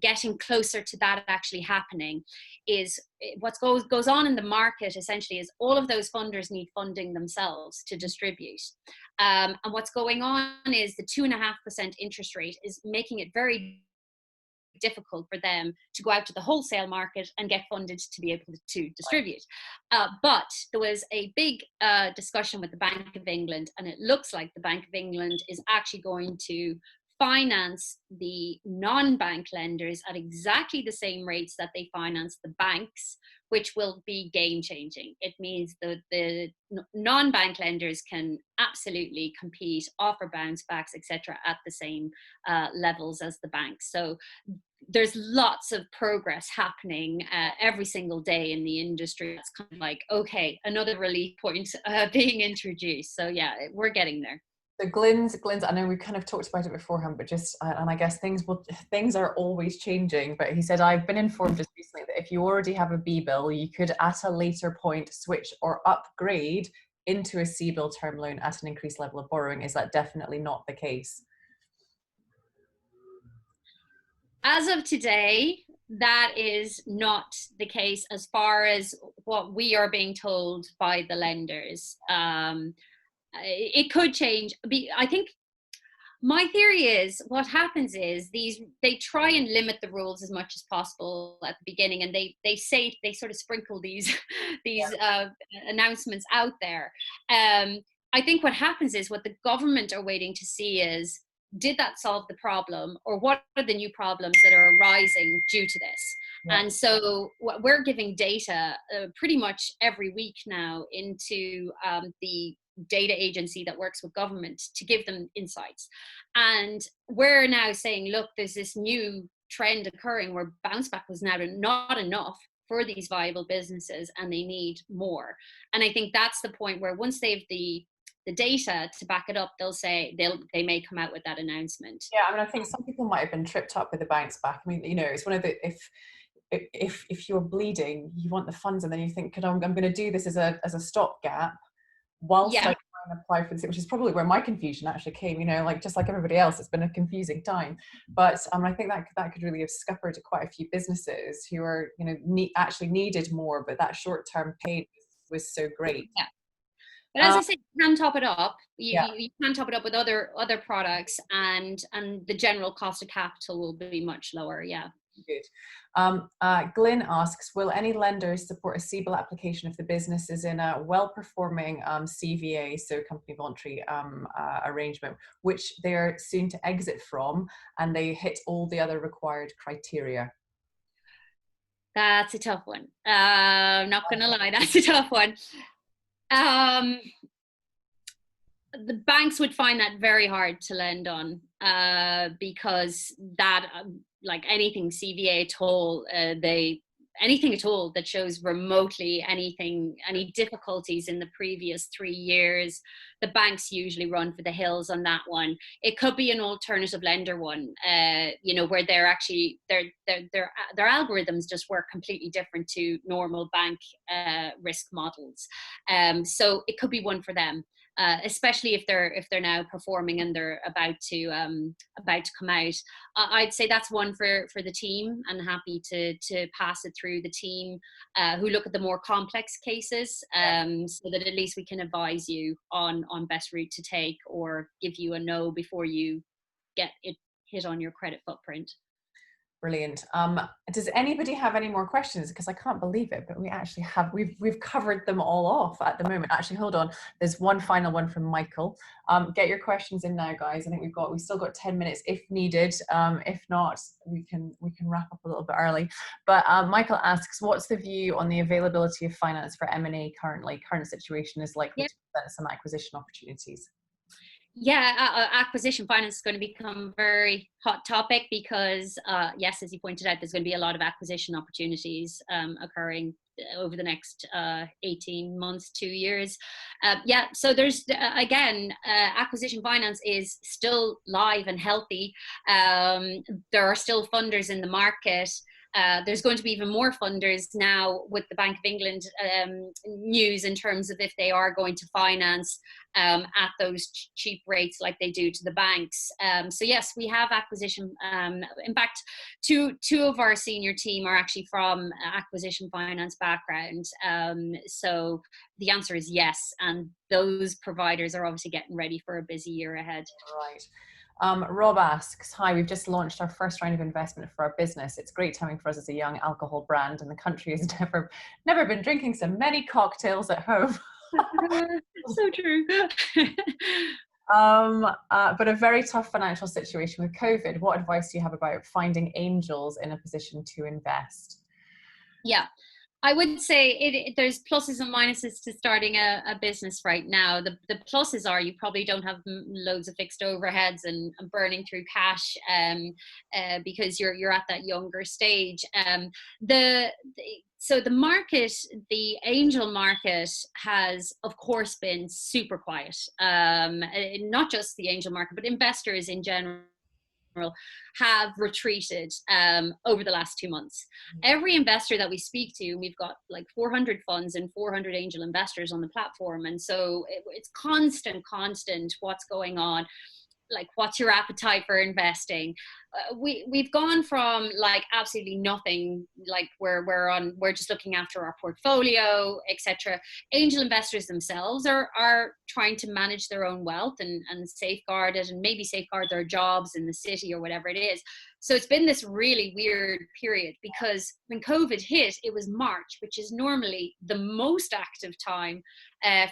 getting closer to that actually happening is what goes on in the market essentially is all of those funders need funding themselves to distribute. And what's going on is the 2.5% interest rate is making it very difficult for them to go out to the wholesale market and get funded to be able to distribute. But there was a big discussion with the Bank of England, and it looks like the Bank of England is actually going to finance the non-bank lenders at exactly the same rates that they finance the banks, which will be game changing. It means the non-bank lenders can absolutely compete, offer bounce backs, etc., at the same levels as the banks. So there's lots of progress happening every single day in the industry. It's kind of like, okay, another relief point being introduced. So yeah, we're getting there. So Glenn's, I know we kind of talked about it beforehand, but just, and I guess things are always changing, but he said, I've been informed just recently that if you already have a B-bill, you could at a later point switch or upgrade into a CBIL term loan at an increased level of borrowing. Is that definitely not the case? As of today, that is not the case as far as what we are being told by the lenders. It could change. I think my theory is what happens is they try and limit the rules as much as possible at the beginning, and they sort of sprinkle these announcements out there. I think what happens is what the government are waiting to see is, did that solve the problem, or what are the new problems that are arising due to this? Yeah. And so we're giving data pretty much every week now into the data agency that works with government to give them insights. And we're now saying, look, there's this new trend occurring where bounce back was now not enough for these viable businesses and they need more. And I think that's the point where once they have the data to back it up, they'll say they may come out with that announcement. Yeah, I mean, I think some people might have been tripped up with the bounce back. I mean, you know, it's one of the, if you're bleeding, you want the funds, and then you think, I'm going to do this as a stopgap whilst I try and apply for this, which is probably where my confusion actually came. You know, like just like everybody else, it's been a confusing time. But I think that could really have scuppered quite a few businesses who are, you know, actually needed more, but that short-term pain was so great. Yeah. But as I said, you can top it up. You can top it up with other products, and the general cost of capital will be much lower. Yeah. Good. Glenn asks, will any lenders support a CBIL application if the business is in a well-performing CVA, so company voluntary arrangement, which they're soon to exit from, and they hit all the other required criteria? That's a tough one. I'm not going to lie, that's a tough one. The banks would find that very hard to lend on because that, like anything CVA at all, anything at all that shows remotely any difficulties in the previous 3 years, the banks usually run for the hills on that one. It could be an alternative lender one, you know, where they're actually their algorithms just work completely different to normal bank risk models. So it could be one for them. Especially if they're now performing and they're about to come out. I'd say that's one for the team, and happy to pass it through the team who look at the more complex cases, so that at least we can advise you on best route to take, or give you a no before you get it hit on your credit footprint. Brilliant. Does anybody have any more questions? Because I can't believe it, but we actually have, we've covered them all off at the moment. Actually, hold on. There's one final one from Michael. Get your questions in now, guys. I think we've still got 10 minutes if needed. If not, we can wrap up a little bit early. But Michael asks, what's the view on the availability of finance for M&A currently? Current situation is likely to present some acquisition opportunities. Yeah, acquisition finance is going to become a very hot topic because, yes, as you pointed out, there's going to be a lot of acquisition opportunities occurring over the next 18 months, 2 years. So there's, again, acquisition finance is still live and healthy. There are still funders in the market. There's going to be even more funders now with the Bank of England news in terms of if they are going to finance at those cheap rates like they do to the banks. So yes, we have acquisition. In fact, two of our senior team are actually from acquisition finance background. So the answer is yes, and those providers are obviously getting ready for a busy year ahead. Right. Rob asks, hi, we've just launched our first round of investment for our business. It's great timing for us as a young alcohol brand, and the country has never been drinking so many cocktails at home. So true. But a very tough financial situation with COVID. What advice do you have about finding angels in a position to invest? Yeah. I would say there's pluses and minuses to starting a business right now. The pluses are you probably don't have loads of fixed overheads and burning through cash because you're at that younger stage. So the market, the angel market, has of course been super quiet. Not just the angel market, but investors in general have retreated over the last 2 months. Every investor that we speak to, we've got like 400 funds and 400 angel investors on the platform. And so it's constant what's going on. Like, what's your appetite for investing? We've gone from like absolutely nothing, like we're just looking after our portfolio, etc. Angel investors themselves are trying to manage their own wealth and safeguard it, and maybe safeguard their jobs in the city or whatever it is. So it's been this really weird period, because when COVID hit, it was March, which is normally the most active time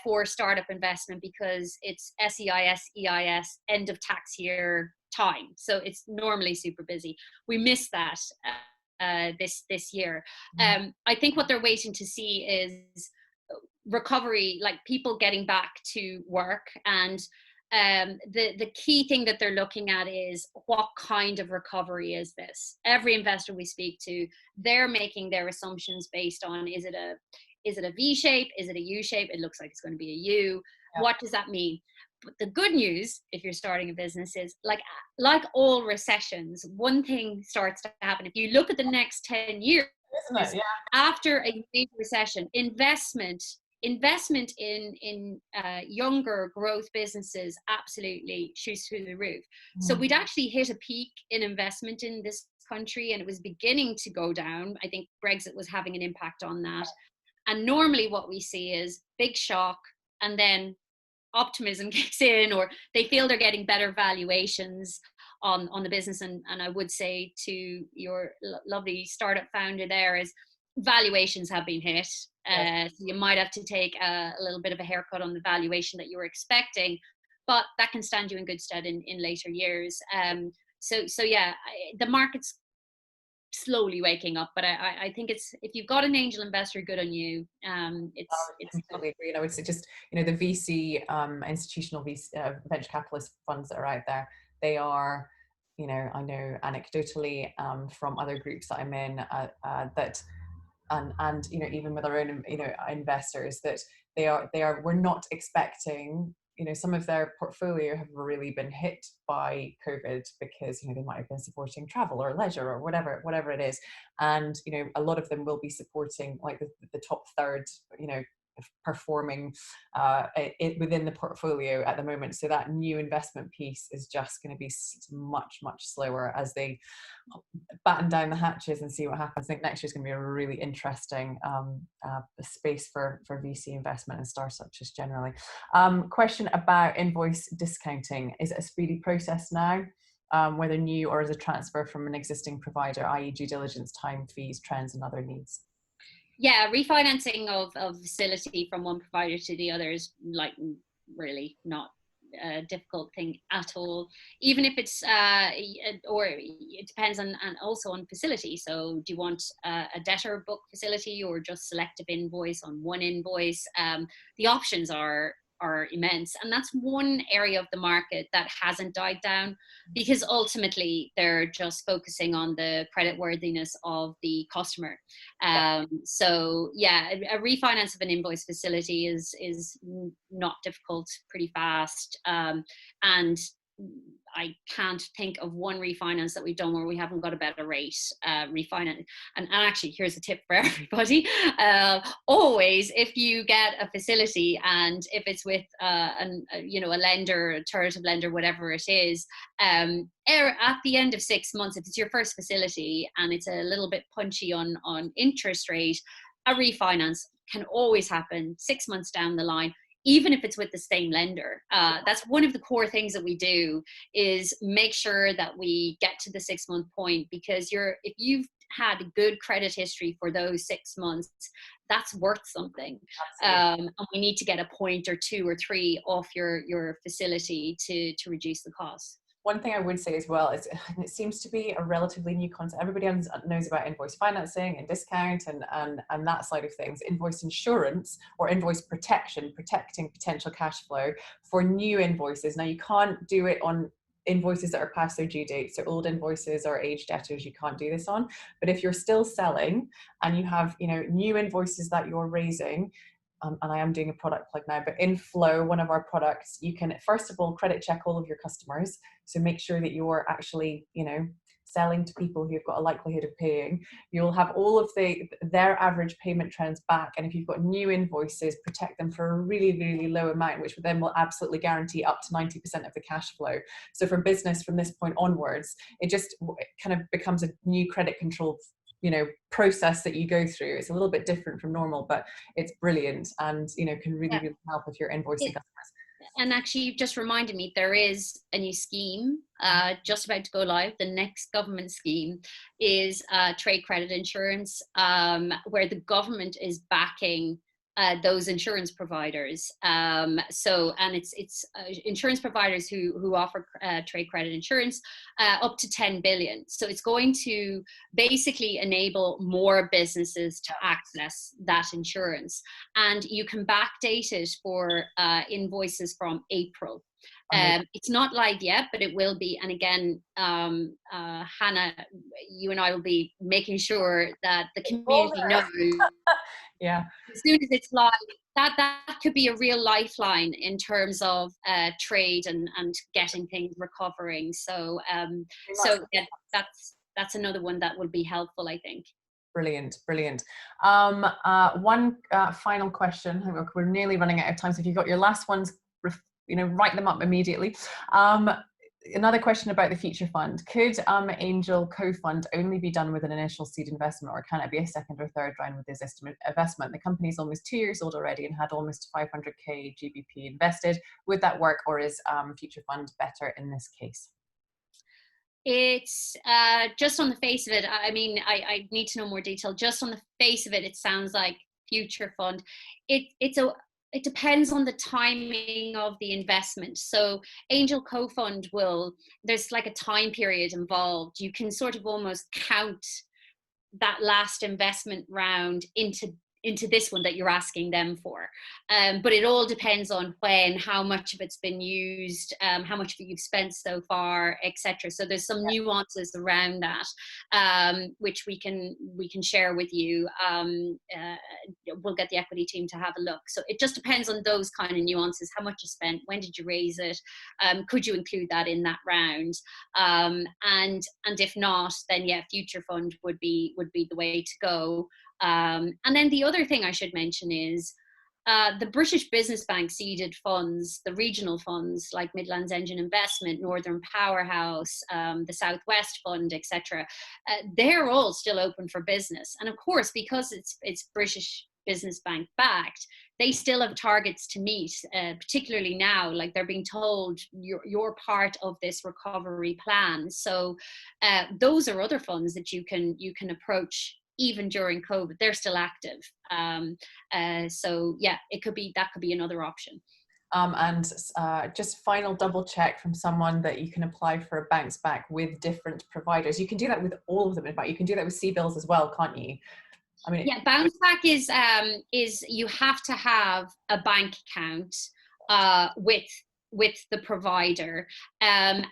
for startup investment, because it's SEIS, EIS, end of tax year time. So it's normally super busy. We missed that this year. I think what they're waiting to see is recovery, like people getting back to work. And the key thing that they're looking at is, what kind of recovery is this? Every investor we speak to, they're making their assumptions based on, is it a V shape? Is it a U shape? It looks like it's going to be a U. Yeah. What does that mean? But the good news, if you're starting a business, is like all recessions, one thing starts to happen. If you look at the next 10 years, isn't it? Yeah. After a major recession, investment in younger growth businesses absolutely shoots through the roof. So we'd actually hit a peak in investment in this country, and it was beginning to go down. I think Brexit was having an impact on that. And normally what we see is big shock, and then optimism kicks in, or they feel they're getting better valuations on the business. And I would say to your lovely startup founder there, is valuations have been hit. So you might have to take a little bit of a haircut on the valuation that you were expecting, but that can stand you in good stead in later years. So yeah, the market's slowly waking up, but I think it's, if you've got an angel investor, good on you. It's completely agree. I would say, just, you know, the VC institutional VC venture capitalist funds that are out there, they are, you know, I know anecdotally from other groups that I'm in that and you know, even with our own, you know, investors, that we're not expecting, you know, some of their portfolio have really been hit by COVID, because, you know, they might have been supporting travel or leisure or whatever it is. And, you know, a lot of them will be supporting like the top third, you know, performing within the portfolio at the moment. So that new investment piece is just going to be much slower as they batten down the hatches and see what happens. I think next year is going to be a really interesting space for VC investment and startups just generally. Question about invoice discounting. Is it a speedy process now, whether new or as a transfer from an existing provider, i.e. due diligence, time, fees, trends and other needs? Yeah, refinancing of facility from one provider to the other is like really not a difficult thing at all, even if it's or it depends on, and also on facility. So do you want a debtor book facility or just selective invoice on one invoice? The options are immense, and that's one area of the market that hasn't died down, because ultimately they're just focusing on the credit worthiness of the customer. So yeah, a refinance of an invoice facility is not difficult, pretty fast, and I can't think of one refinance that we've done where we haven't got a better rate refinance. And actually, here's a tip for everybody. Always, if you get a facility and if it's with a lender, alternative lender, whatever it is, at the end of 6 months, if it's your first facility and it's a little bit punchy on interest rate, a refinance can always happen 6 months down the line, even if it's with the same lender. That's one of the core things that we do, is make sure that we get to the 6 month point, because if you've had a good credit history for those 6 months, that's worth something. And we need to get a point or 2 or 3 off your facility to reduce the cost. One thing I would say as well is, it seems to be a relatively new concept. Everybody knows about invoice financing and discount and that side of things. Invoice insurance, or invoice protection, protecting potential cash flow for new invoices. Now, you can't do it on invoices that are past their due date. So old invoices or aged debtors, you can't do this on. But if you're still selling and you have, new invoices that you're raising, and I am doing a product plug now, but in Flow, one of our products, you can first of all credit check all of your customers. So make sure that you're actually, selling to people who've got a likelihood of paying. You'll have all of their average payment trends back. And if you've got new invoices, protect them for a really, really low amount, which then will absolutely guarantee up to 90% of the cash flow. So for business from this point onwards, it kind of becomes a new credit control process that you go through. It's a little bit different from normal, but it's brilliant, and can really, really help if you're invoicing customers. And actually, you've just reminded me, there is a new scheme just about to go live. The next government scheme is trade credit insurance, where the government is backing those insurance providers. And it's insurance providers who offer trade credit insurance up to 10 billion. So it's going to basically enable more businesses to access that insurance. And you can backdate it for invoices from April. It's not live yet, but it will be. And again, Hannah, you and I will be making sure that the community knows. Yeah. As soon as it's live, that could be a real lifeline in terms of trade and getting things recovering. So yeah, that's another one that will be helpful, I think. Brilliant. One final question. We're nearly running out of time, so if you've got your last ones, write them up immediately. Another question about the Future Fund. Could Angel co-fund only be done with an initial seed investment, or can it be a second or third round with this investment? The company is almost 2 years old already and had almost 500k GBP invested. Would that work, or is Future Fund better in this case? It's just on the face of it. I mean, I need to know more detail. Just on the face of it, it sounds like Future Fund. It depends on the timing of the investment. So Angel Co-Fund there's like a time period involved. You can sort of almost count that last investment round into this one that you're asking them for. But it all depends on how much of it's been used, how much of it you've spent so far, etc. So there's some nuances around that, which we can share with you. We'll get the equity team to have a look. So it just depends on those kind of nuances: how much you spent, when did you raise it, could you include that in that round, and if not, then yeah, Future Fund would be the way to go. And then the other thing I should mention is the British Business Bank seeded funds, the regional funds like Midlands Engine Investment, Northern Powerhouse, the Southwest Fund, etc. They're all still open for business. And of course, because it's British Business Bank backed, they still have targets to meet, particularly now, like they're being told you're part of this recovery plan. So those are other funds that you can approach even during COVID. They're still active. So yeah, that could be another option. And just final double check from someone that you can apply for a bounce back with different providers. You can do that with all of them. In fact, you can do that with CBILS as well, can't you? I mean, yeah, bounce back is you have to have a bank account with with the provider. And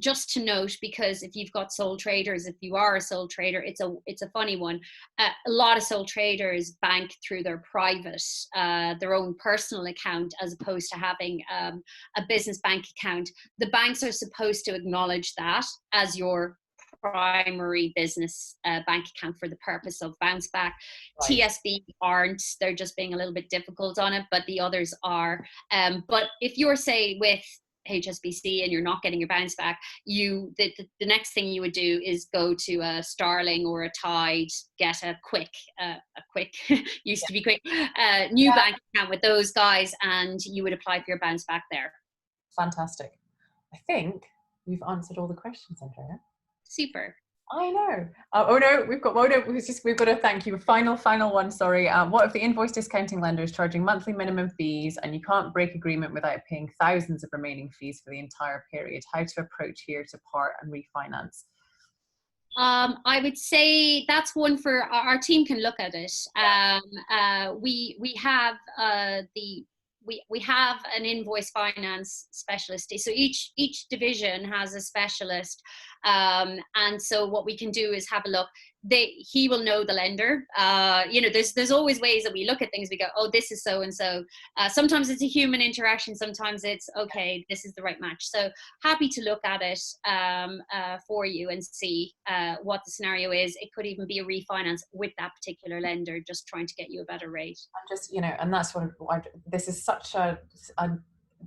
just to note, because if you've got sole traders, if you are a sole trader, it's a funny one. A lot of sole traders bank through their private, their own personal account, as opposed to having a business bank account. The banks are supposed to acknowledge that as your primary business bank account for the purpose of bounce back. Right. TSB aren't, they're just being a little bit difficult on it, but the others are. But if you're, say, with HSBC and you're not getting your bounce back, the next thing you would do is go to a Starling or a Tide, get a quick used to be quick, new bank account with those guys, and you would apply for your bounce back there. Fantastic. I think we've answered all the questions, Andrea. Super. I know. We've got to thank you. Final one. Sorry. What if the invoice discounting lender is charging monthly minimum fees and you can't break agreement without paying thousands of remaining fees for the entire period? How to approach here to part and refinance? I would say that's one for our team can look at it. We have we have an invoice finance specialist. So each division has a specialist, and so what we can do is have a look. He will know the lender. There's always ways that we look at things. We go, oh, this is so and so. Sometimes it's a human interaction. Sometimes it's okay, this is the right match. So happy to look at it for you and see what the scenario is. It could even be a refinance with that particular lender, just trying to get you a better rate. And that's what this is such a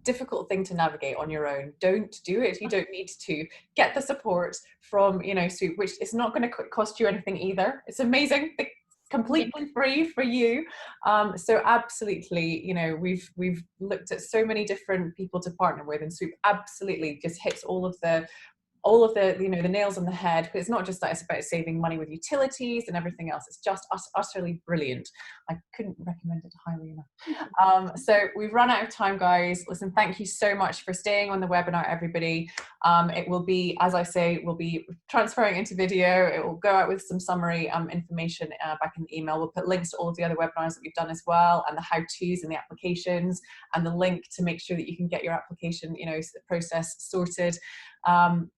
difficult thing to navigate on your own. Don't do it if you don't need to. Get the support from Swoop, which is not going to cost you anything either. It's amazing. It's completely free for you. So absolutely, we've looked at so many different people to partner with, and Swoop absolutely just hits all of the the nails on the head. But it's not just that, it's about saving money with utilities and everything else. It's just utterly brilliant. I couldn't recommend it highly enough. So we've run out of time, guys. Listen, thank you so much for staying on the webinar, everybody. It will be, as I say, we'll be transferring into video. It will go out with some summary information back in the email. We'll put links to all of the other webinars that we've done as well, and the how-tos and the applications, and the link to make sure that you can get your application process sorted.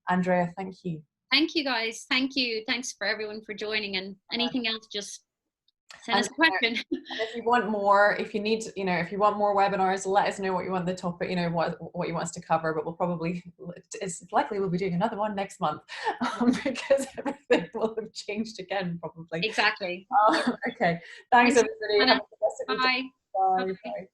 Andrea, thank you. Thank you, guys. Thank you. Thanks for everyone for joining. And anything else, just send us a question. And if you want more, if you want more webinars, let us know what you want the topic, what you want us to cover. But it's likely we'll be doing another one next month because everything will have changed again, probably. Exactly. Okay. Thanks, everybody. Bye. Bye. Bye.